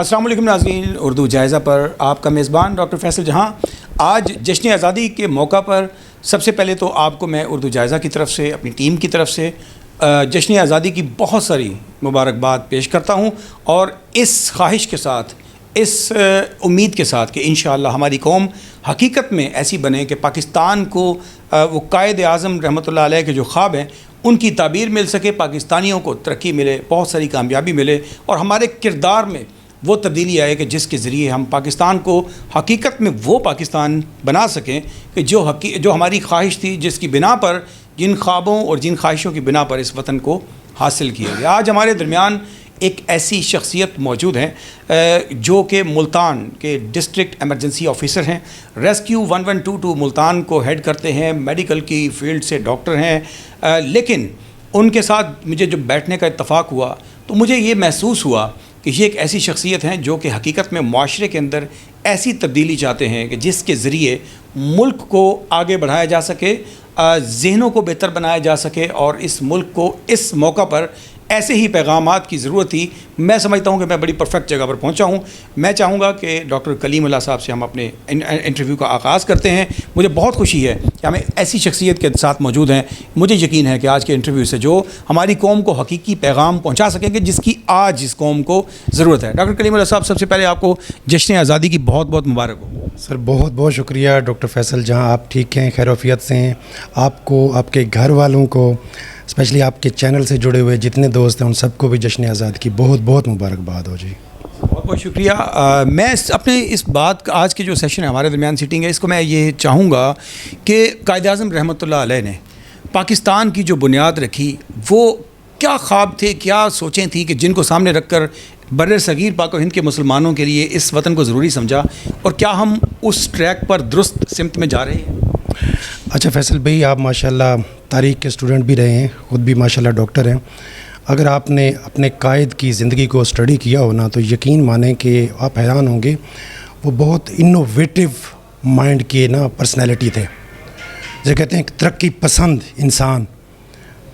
السلام علیکم ناظرین، اردو جائزہ پر آپ کا میزبان ڈاکٹر فیصل جہاں۔ آج جشن آزادی کے موقع پر سب سے پہلے تو آپ کو میں اردو جائزہ کی طرف سے، اپنی ٹیم کی طرف سے جشن آزادی کی بہت ساری مبارکباد پیش کرتا ہوں، اور اس خواہش کے ساتھ، اس امید کے ساتھ کہ انشاءاللہ ہماری قوم حقیقت میں ایسی بنے کہ پاکستان کو وہ قائد اعظم رحمۃ اللہ علیہ کے جو خواب ہیں ان کی تعبیر مل سکے، پاکستانیوں کو ترقی ملے، بہت ساری کامیابی ملے، اور ہمارے کردار میں وہ تبدیلی آئے کہ جس کے ذریعے ہم پاکستان کو حقیقت میں وہ پاکستان بنا سکیں کہ جو ہماری خواہش تھی، جس کی بنا پر، جن خوابوں اور جن خواہشوں کی بنا پر اس وطن کو حاصل کیا گیا۔ آج ہمارے درمیان ایک ایسی شخصیت موجود ہیں جو کہ ملتان کے ڈسٹرکٹ ایمرجنسی آفیسر ہیں، ریسکیو 1122 ملتان کو ہیڈ کرتے ہیں، میڈیکل کی فیلڈ سے ڈاکٹر ہیں، لیکن ان کے ساتھ مجھے جب بیٹھنے کا اتفاق ہوا تو مجھے یہ محسوس ہوا کہ یہ ایک ایسی شخصیت ہیں جو کہ حقیقت میں معاشرے کے اندر ایسی تبدیلی چاہتے ہیں کہ جس کے ذریعے ملک کو آگے بڑھایا جا سکے، ذہنوں کو بہتر بنایا جا سکے، اور اس ملک کو اس موقع پر ایسے ہی پیغامات کی ضرورت تھی۔ میں سمجھتا ہوں کہ میں بڑی پرفیکٹ جگہ پر پہنچا ہوں۔ میں چاہوں گا کہ ڈاکٹر کلیم اللہ صاحب سے ہم اپنے انٹرویو کا آغاز کرتے ہیں۔ مجھے بہت خوشی ہے کہ ہمیں ایسی شخصیت کے ساتھ موجود ہیں۔ مجھے یقین ہے کہ آج کے انٹرویو سے جو ہماری قوم کو حقیقی پیغام پہنچا سکیں گے جس کی آج اس قوم کو ضرورت ہے۔ ڈاکٹر کلیم اللہ صاحب، سب سے پہلے آپ کو جشن آزادی کی بہت بہت مبارک ہو۔ سر بہت بہت شکریہ ڈاکٹر فیصل جہاں، آپ ٹھیک ہیں، خیر وفیت سے ہیں؟ آپ کو، آپ کے گھر والوں کو، اسپیشلی آپ کے چینل سے جڑے ہوئے جتنے دوست ہیں ان سب کو بھی جشن آزادی کی بہت بہت مبارکباد ہو جی۔ بہت بہت شکریہ۔ میں اپنے اس بات کا، آج کے جو سیشن ہے ہمارے درمیان سیٹنگ ہے، اس کو میں یہ چاہوں گا کہ قائد اعظم رحمۃ اللہ علیہ نے پاکستان کی جو بنیاد رکھی، وہ کیا خواب تھے، کیا سوچیں تھیں کہ جن کو سامنے رکھ کر بر صغیر پاک و ہند کے مسلمانوں کے لیے اس وطن کو ضروری سمجھا، اور کیا ہم اس ٹریک پر درست سمت میں جا رہے ہیں؟ اچھا فیصل بھائی، آپ ماشاءاللہ تاریخ کے اسٹوڈنٹ بھی رہے ہیں، خود بھی ماشاءاللہ ڈاکٹر ہیں۔ اگر آپ نے اپنے قائد کی زندگی کو اسٹڈی کیا ہونا تو یقین مانیں کہ آپ حیران ہوں گے، وہ بہت انوویٹو مائنڈ کے پرسنالٹی تھے۔ جیسے کہتے ہیں ترقی پسند انسان،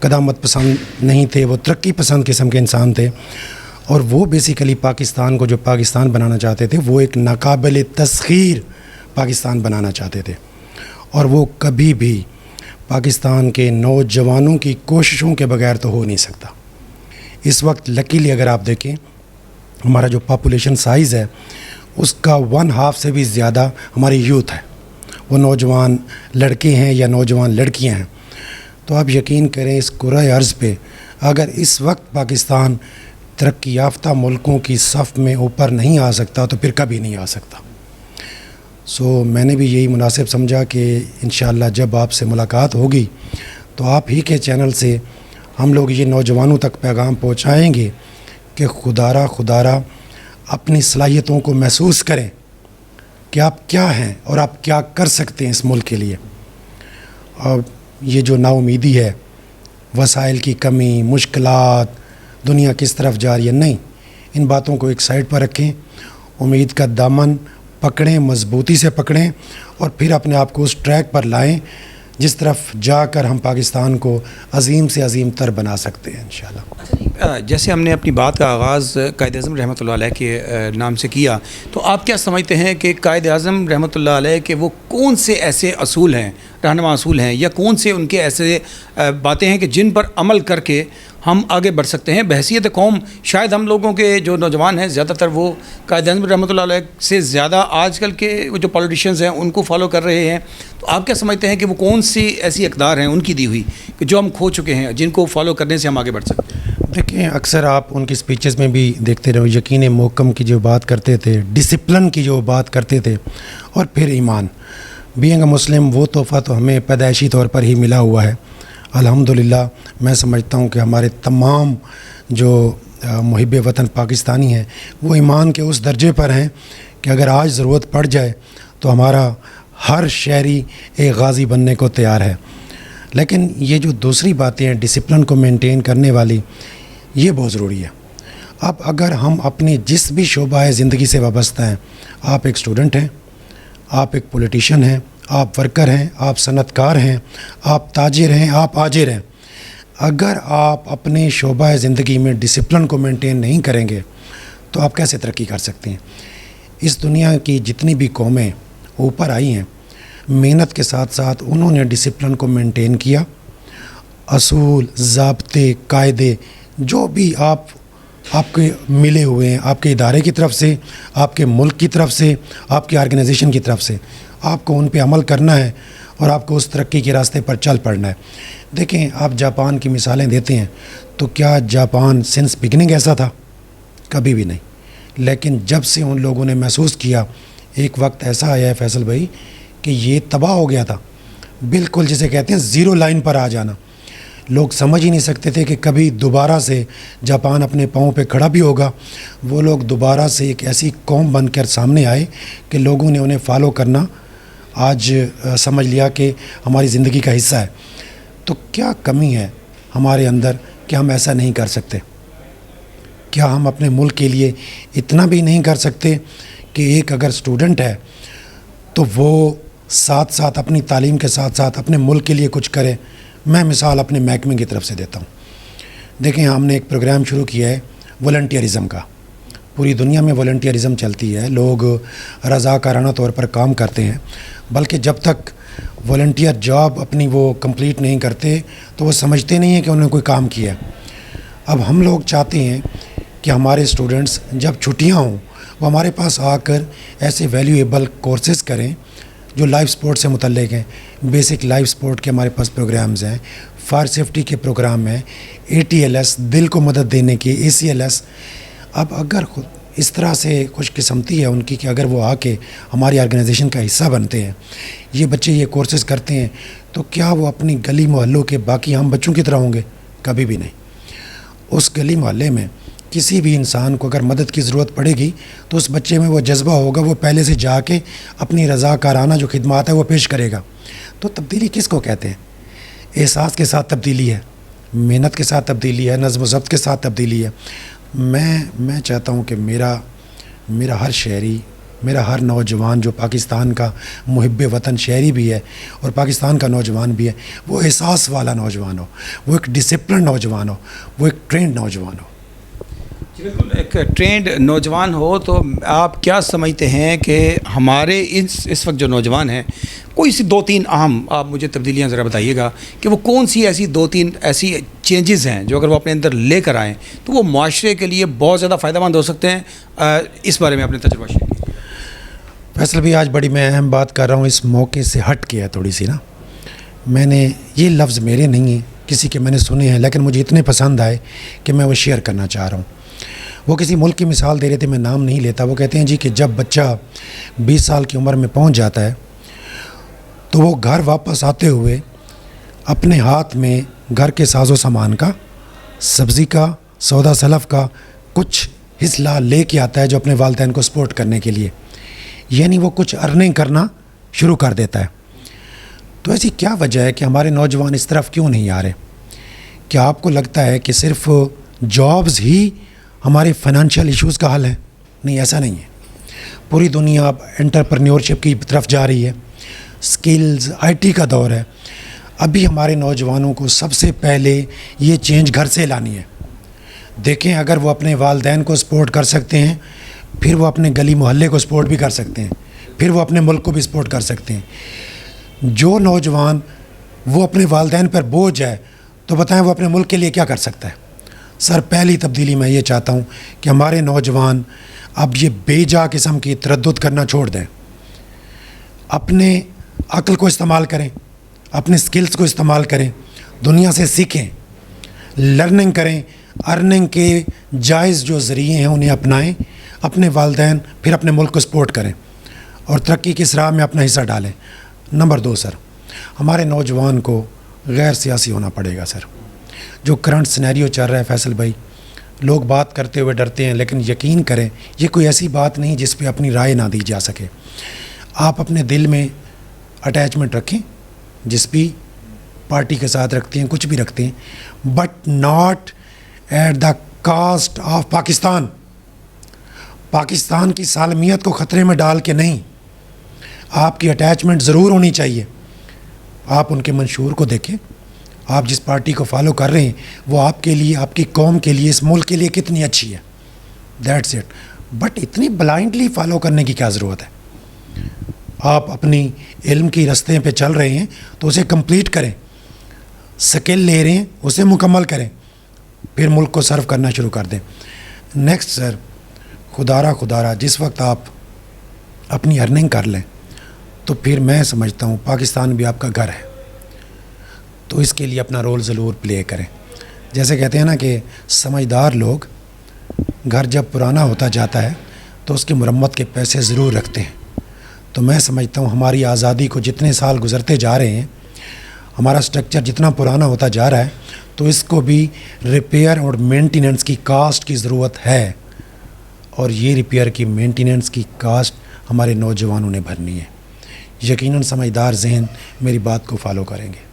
قدامت پسند نہیں تھے، وہ ترقی پسند قسم کے انسان تھے، اور وہ بیسیکلی پاکستان کو جو پاکستان بنانا چاہتے تھے وہ ایک ناقابل تسخیر پاکستان بنانا چاہتے تھے، اور وہ کبھی بھی پاکستان کے نوجوانوں کی کوششوں کے بغیر تو ہو نہیں سکتا۔ اس وقت لکیلی اگر آپ دیکھیں ہمارا جو پاپولیشن سائز ہے اس کا 1/2 سے بھی زیادہ ہماری یوتھ ہے، وہ نوجوان لڑکے ہیں یا نوجوان لڑکیاں ہیں۔ تو آپ یقین کریں اس کرۂ ارض پہ اگر اس وقت پاکستان ترقی یافتہ ملکوں کی صف میں اوپر نہیں آ سکتا تو پھر کبھی نہیں آ سکتا۔ میں نے بھی یہی مناسب سمجھا کہ انشاءاللہ جب آپ سے ملاقات ہوگی تو آپ ہی کے چینل سے ہم لوگ یہ نوجوانوں تک پیغام پہنچائیں گے کہ خدارہ اپنی صلاحیتوں کو محسوس کریں کہ آپ کیا ہیں اور آپ کیا کر سکتے ہیں اس ملک کے لیے۔ اور یہ جو نا امیدی ہے، وسائل کی کمی، مشکلات، دنیا کس طرف جا رہی ہے، نہیں، ان باتوں کو ایک سائڈ پر رکھیں، امید کا دامن پکڑیں، مضبوطی سے پکڑیں، اور پھر اپنے آپ کو اس ٹریک پر لائیں جس طرف جا کر ہم پاکستان کو عظیم سے عظیم تر بنا سکتے ہیں انشاءاللہ۔ جیسے ہم نے اپنی بات کا آغاز قائد اعظم رحمۃ اللہ علیہ کے نام سے کیا، تو آپ کیا سمجھتے ہیں کہ قائد اعظم رحمۃ اللہ علیہ کے وہ کون سے ایسے اصول ہیں، رہنما اصول ہیں، یا کون سے ان کے ایسے باتیں ہیں کہ جن پر عمل کر کے ہم آگے بڑھ سکتے ہیں؟ بحیثیت قوم شاید ہم لوگوں کے جو نوجوان ہیں زیادہ تر وہ قائد اعظم رحمۃ اللہ علیہ سے زیادہ آج کل کے جو پولیٹیشینز ہیں ان کو فالو کر رہے ہیں، تو آپ کیا سمجھتے ہیں کہ وہ کون سی ایسی اقدار ہیں ان کی دی ہوئی کہ جو ہم کھو چکے ہیں، جن کو فالو کرنے سے ہم آگے بڑھ سکتے ہیں؟ دیکھیں اکثر آپ ان کی سپیچز میں بھی دیکھتے رہو، یقین محکم کی جو بات کرتے تھے، ڈسپلن کی جو بات کرتے تھے، اور پھر ایمان۔ بینگ اے مسلم وہ تحفہ تو ہمیں پیدائشی طور پر ہی ملا ہوا ہے الحمدللہ۔ میں سمجھتا ہوں کہ ہمارے تمام جو محب وطن پاکستانی ہیں وہ ایمان کے اس درجے پر ہیں کہ اگر آج ضرورت پڑ جائے تو ہمارا ہر شہری ایک غازی بننے کو تیار ہے۔ لیکن یہ جو دوسری باتیں ہیں ڈسپلن کو مینٹین کرنے والی، یہ بہت ضروری ہے۔ اب اگر ہم اپنے جس بھی شعبہ زندگی سے وابستہ ہیں، آپ ایک اسٹوڈنٹ ہیں، آپ ایک پولیٹیشین ہیں، آپ ورکر ہیں، آپ صنعت کار ہیں، آپ تاجر ہیں، آپ آجر ہیں، اگر آپ اپنے شعبہ زندگی میں ڈسپلن کو مینٹین نہیں کریں گے تو آپ کیسے ترقی کر سکتے ہیں؟ اس دنیا کی جتنی بھی قومیں اوپر آئی ہیں، محنت کے ساتھ ساتھ انہوں نے ڈسپلن کو مینٹین کیا. اصول، ضابطے، قاعدے جو بھی آپ کے ملے ہوئے ہیں، آپ کے ادارے کی طرف سے، آپ کے ملک کی طرف سے، آپ کی آرگنائزیشن کی طرف سے، آپ کو ان پہ عمل کرنا ہے اور آپ کو اس ترقی کے راستے پر چل پڑنا ہے. دیکھیں، آپ جاپان کی مثالیں دیتے ہیں، تو کیا جاپان سنس بگننگ ایسا تھا؟ کبھی بھی نہیں. لیکن جب سے ان لوگوں نے محسوس کیا، ایک وقت ایسا آیا ہے فیصل بھائی کہ یہ تباہ ہو گیا تھا، بالکل جسے کہتے ہیں زیرو لائن پر آ جانا. لوگ سمجھ ہی نہیں سکتے تھے کہ کبھی دوبارہ سے جاپان اپنے پاؤں پہ کھڑا بھی ہوگا. وہ لوگ دوبارہ سے ایک ایسی قوم بن کر سامنے آئے کہ لوگوں نے انہیں فالو کرنا آج سمجھ لیا کہ ہماری زندگی کا حصہ ہے. تو کیا کمی ہے ہمارے اندر کہ ہم ایسا نہیں کر سکتے؟ کیا ہم اپنے ملک کے لیے اتنا بھی نہیں کر سکتے کہ ایک اگر اسٹوڈنٹ ہے تو وہ ساتھ ساتھ اپنی تعلیم کے ساتھ ساتھ اپنے ملک کے لیے کچھ کرے؟ میں مثال اپنے محکمے کی طرف سے دیتا ہوں. دیکھیں، ہم نے ایک پروگرام شروع کیا ہے والنٹیئرزم کا. پوری دنیا میں والنٹیئرزم چلتی ہے، لوگ رضاکارانہ طور پر کام کرتے ہیں، بلکہ جب تک والنٹیئر جاب اپنی وہ کمپلیٹ نہیں کرتے تو وہ سمجھتے نہیں ہیں کہ انہوں نے کوئی کام کیا ہے. اب ہم لوگ چاہتے ہیں کہ ہمارے اسٹوڈنٹس جب چھٹیاں ہوں وہ ہمارے پاس آ کر ایسے ویلیویبل کورسز کریں جو لائف سپورٹ سے متعلق ہیں. بیسک لائف سپورٹ کے ہمارے پاس پروگرامز ہیں، فائر سیفٹی کے پروگرام ہیں، ATLS دل کو مدد دینے کے، ACLS. اب اگر اس طرح سے خوش قسمتی ہے ان کی کہ اگر وہ آ کے ہماری آرگنائزیشن کا حصہ بنتے ہیں، یہ بچے یہ کورسز کرتے ہیں، تو کیا وہ اپنی گلی محلوں کے باقی عام بچوں کی طرح ہوں گے؟ کبھی بھی نہیں. اس گلی محلے میں کسی بھی انسان کو اگر مدد کی ضرورت پڑے گی تو اس بچے میں وہ جذبہ ہوگا، وہ پہلے سے جا کے اپنی رضاکارانہ جو خدمات ہے وہ پیش کرے گا. تو تبدیلی کس کو کہتے ہیں؟ احساس کے ساتھ تبدیلی ہے، محنت کے ساتھ تبدیلی ہے، نظم و ضبط کے ساتھ تبدیلی ہے. میں چاہتا ہوں کہ میرا ہر شہری، میرا ہر نوجوان جو پاکستان کا محب وطن شہری بھی ہے اور پاکستان کا نوجوان بھی ہے، وہ احساس والا نوجوان ہو، وہ ایک ڈسپلن نوجوان ہو، وہ ایک ٹرینڈ نوجوان ہو. جی بالکل، ایک ٹرینڈ نوجوان ہو. تو آپ کیا سمجھتے ہیں کہ ہمارے اس وقت جو نوجوان ہیں، کوئی سی 2-3 اہم آپ مجھے تبدیلیاں ذرا بتائیے گا کہ وہ کون سی ایسی 2-3 ایسی چینجز ہیں جو اگر وہ اپنے اندر لے کر آئیں تو وہ معاشرے کے لیے بہت زیادہ فائدہ مند ہو سکتے ہیں؟ اس بارے میں اپنے تجربہ شیئر کیجیے. فیصل بھی آج بڑی میں اہم بات کر رہا ہوں، اس موقع سے ہٹ کے ہے تھوڑی سی نا. میں نے یہ لفظ میرے نہیں ہیں، کسی کے میں نے سنے ہیں، لیکن مجھے اتنے پسند آئے کہ میں وہ شیئر کرنا چاہ رہا ہوں. وہ کسی ملک کی مثال دے رہے تھے، میں نام نہیں لیتا. وہ کہتے ہیں جی کہ جب بچہ 20 سال کی عمر میں پہنچ جاتا ہے تو وہ گھر واپس آتے ہوئے اپنے ہاتھ میں گھر کے ساز و سامان کا، سبزی کا، سودا سلف کا کچھ حصہ لے کے آتا ہے جو اپنے والدین کو سپورٹ کرنے کے لیے، یعنی وہ کچھ ارننگ کرنا شروع کر دیتا ہے. تو ایسی کیا وجہ ہے کہ ہمارے نوجوان اس طرف کیوں نہیں آ رہے؟ کیا آپ کو لگتا ہے کہ صرف جابز ہی ہمارے فائنانشیل ایشوز کا حل ہے؟ نہیں، ایسا نہیں ہے. پوری دنیا اب انٹرپرینیورشپ کی طرف جا رہی ہے، سکلز، IT کا دور ہے. ابھی ہمارے نوجوانوں کو سب سے پہلے یہ چینج گھر سے لانی ہے. دیکھیں، اگر وہ اپنے والدین کو سپورٹ کر سکتے ہیں، پھر وہ اپنے گلی محلے کو سپورٹ بھی کر سکتے ہیں، پھر وہ اپنے ملک کو بھی سپورٹ کر سکتے ہیں. جو نوجوان وہ اپنے والدین پر بوجھ ہے تو بتائیں وہ اپنے ملک کے لیے کیا کر سکتا ہے؟ سر، پہلی تبدیلی میں یہ چاہتا ہوں کہ ہمارے نوجوان اب یہ بے جا قسم کی تردد کرنا چھوڑ دیں، اپنے عقل کو استعمال کریں، اپنے سکلز کو استعمال کریں، دنیا سے سیکھیں، لرننگ کریں، ارننگ کے جائز جو ذریعے ہیں انہیں اپنائیں، اپنے والدین پھر اپنے ملک کو سپورٹ کریں اور ترقی کی اس راہ میں اپنا حصہ ڈالیں. نمبر 2 سر، ہمارے نوجوان کو غیر سیاسی ہونا پڑے گا. سر، جو کرنٹ سینیریو چل رہا ہے فیصل بھائی، لوگ بات کرتے ہوئے ڈرتے ہیں، لیکن یقین کریں یہ کوئی ایسی بات نہیں جس پہ اپنی رائے نہ دی جا سکے. آپ اپنے دل میں اٹیچمنٹ رکھیں، جس بھی پارٹی کے ساتھ رکھتے ہیں، کچھ بھی رکھتے ہیں، but not at the cost of Pakistan. Pakistan کی سالمیت کو خطرے میں ڈال کے نہیں. آپ کی اٹیچمنٹ ضرور ہونی چاہیے. آپ ان کے منشور کو دیکھیں، آپ جس پارٹی کو فالو کر رہے ہیں وہ آپ کے لیے، آپ کی قوم کے لیے، اس ملک کے لیے کتنی اچھی ہے. That's it. بٹ اتنی بلائنڈلی فالو کرنے کی کیا ضرورت ہے؟ آپ اپنی علم کی رستے پہ چل رہے ہیں تو اسے کمپلیٹ کریں. سکل لے رہے ہیں اسے مکمل کریں, پھر ملک کو سرو کرنا شروع کر دیں. نیکسٹ سر, خدا جس وقت آپ اپنی ارننگ کر لیں تو پھر میں سمجھتا ہوں پاکستان بھی آپ کا گھر ہے, تو اس کے لیے اپنا رول ضرور پلے کریں. جیسے کہتے ہیں نا کہ سمجھدار لوگ گھر جب پرانا ہوتا جاتا ہے تو اس کی مرمت کے پیسے ضرور رکھتے ہیں. تو میں سمجھتا ہوں ہماری آزادی کو جتنے سال گزرتے جا رہے ہیں, ہمارا سٹرکچر جتنا پرانا ہوتا جا رہا ہے, تو اس کو بھی ریپیئر اور مینٹیننس کی کاسٹ کی ضرورت ہے, اور یہ ریپیئر کی مینٹیننس کی کاسٹ ہمارے نوجوانوں نے بھرنی ہے. یقیناً سمجھدار ذہن میری بات کو فالو کریں گے.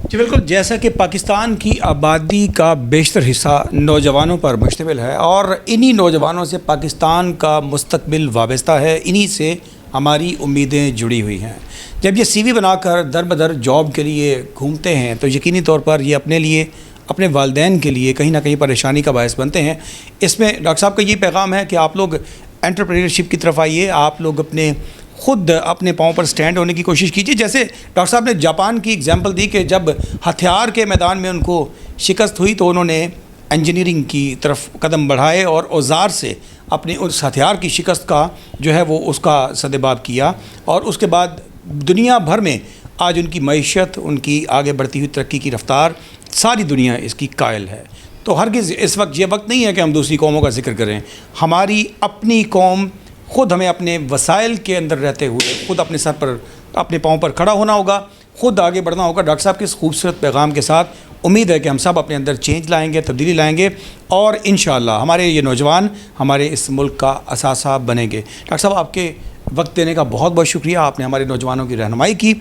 جی بالکل, جیسا کہ پاکستان کی آبادی کا بیشتر حصہ نوجوانوں پر مشتمل ہے اور انہی نوجوانوں سے پاکستان کا مستقبل وابستہ ہے, انہی سے ہماری امیدیں جڑی ہوئی ہیں. جب یہ سی وی بنا کر در بدر جاب کے لیے گھومتے ہیں تو یقینی طور پر یہ اپنے لیے, اپنے والدین کے لیے کہیں نہ کہیں پریشانی کا باعث بنتے ہیں. اس میں ڈاکٹر صاحب کا یہ پیغام ہے کہ آپ لوگ انٹرپرینرشپ کی طرف آئیے, آپ لوگ خود اپنے پاؤں پر سٹینڈ ہونے کی کوشش کیجیے. جیسے ڈاکٹر صاحب نے جاپان کی اگزامپل دی کہ جب ہتھیار کے میدان میں ان کو شکست ہوئی تو انہوں نے انجینئرنگ کی طرف قدم بڑھائے اور اوزار سے اپنے اس ہتھیار کی شکست کا جو ہے وہ اس کا سدباب کیا, اور اس کے بعد دنیا بھر میں آج ان کی معیشت, ان کی آگے بڑھتی ہوئی ترقی کی رفتار, ساری دنیا اس کی قائل ہے. تو ہرگز اس وقت یہ وقت نہیں ہے کہ ہم دوسری قوموں کا ذکر کریں. ہماری اپنی قوم خود ہمیں اپنے وسائل کے اندر رہتے ہوئے خود اپنے سر پر, اپنے پاؤں پر کھڑا ہونا ہوگا, خود آگے بڑھنا ہوگا. ڈاکٹر صاحب کے اس خوبصورت پیغام کے ساتھ امید ہے کہ ہم سب اپنے اندر چینج لائیں گے, تبدیلی لائیں گے, اور انشاءاللہ ہمارے یہ نوجوان ہمارے اس ملک کا اثاثہ بنیں گے. ڈاکٹر صاحب آپ کے وقت دینے کا بہت بہت شکریہ, آپ نے ہمارے نوجوانوں کی رہنمائی کی.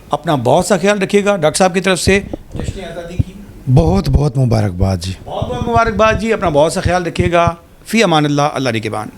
اپنا بہت سا خیال رکھیے گا. ڈاکٹر صاحب کی طرف سے جشن آزادی کی بہت بہت مبارکباد جی. بہت بہت مبارکباد جی. اپنا بہت سا خیال رکھیے گا. فی امان اللہ. اللہ نگہبان.